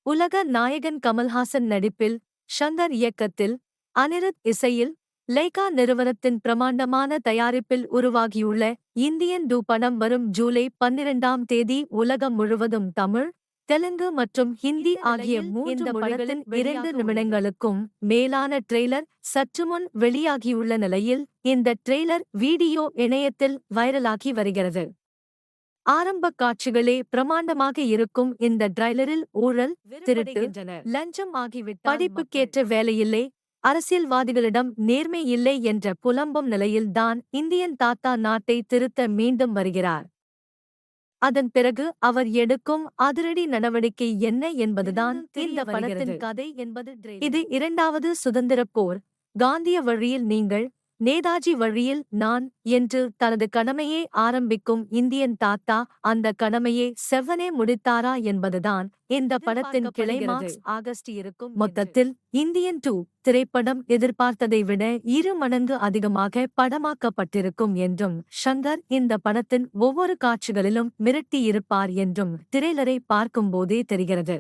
உலக நாயகன் கமல்ஹாசன் நடிப்பில், ஷங்கர் இயக்கத்தில், அனிருத் இசையில், லைகா நிறுவனத்தின் பிரமாண்டமான தயாரிப்பில் உருவாகியுள்ள இந்தியன் டூ படம் வரும் ஜூலை 12ஆம் தேதி உலகம் முழுவதும் தமிழ், தெலுங்கு மற்றும் ஹிந்தி ஆகிய இந்த படத்தின் 2 நிமிடங்களுக்கும் மேலான ட்ரெய்லர் சற்றுமுன் வெளியாகியுள்ள நிலையில், இந்த ட்ரெய்லர் வீடியோ இணையத்தில் வைரலாகி வருகிறது. ஆரம்பக் காட்சிகளே பிரமாண்டமாக இருக்கும் இந்த ட்ரைலரில் ஊழல், திருட்டு, லஞ்சம் ஆகிவிட்டால் படிப்புக்கேற்ற வேலையில்லை, அரசியல்வாதிகளிடம் நேர்மை இல்லை என்ற புலம்பும் நிலையில் தான் இந்தியன் தாத்தா நாட்டை திருத்த மீண்டும் வருகிறார். அதன் பிறகு அவர் எடுக்கும் அதிரடி நடவடிக்கை என்ன என்பதுதான் இந்த படத்தின் கதை என்பது. இது 2வது சுதந்திரப் போர், காந்திய வழியில் நீங்கள், நேதாஜி வழியில் நான் என்று தனது கடமையை ஆரம்பிக்கும் இந்தியன் தாத்தா அந்த கடமையை செவ்வனே முடித்தாரா என்பதுதான் இந்த படத்தின் கிளைமாக்ஸ். ஆகஸ்ட் இருக்கும். மொத்தத்தில் இந்தியன் 2 திரைப்படம் எதிர்பார்த்ததை விட 2 மடங்கு அதிகமாக படமாக்கப்பட்டிருக்கும் என்றும், ஷங்கர் இந்த படத்தின் ஒவ்வொரு காட்சிகளிலும் மிரட்டியிருப்பார் என்றும் ட்ரெய்லரை பார்க்கும்போதே தெரிகிறது.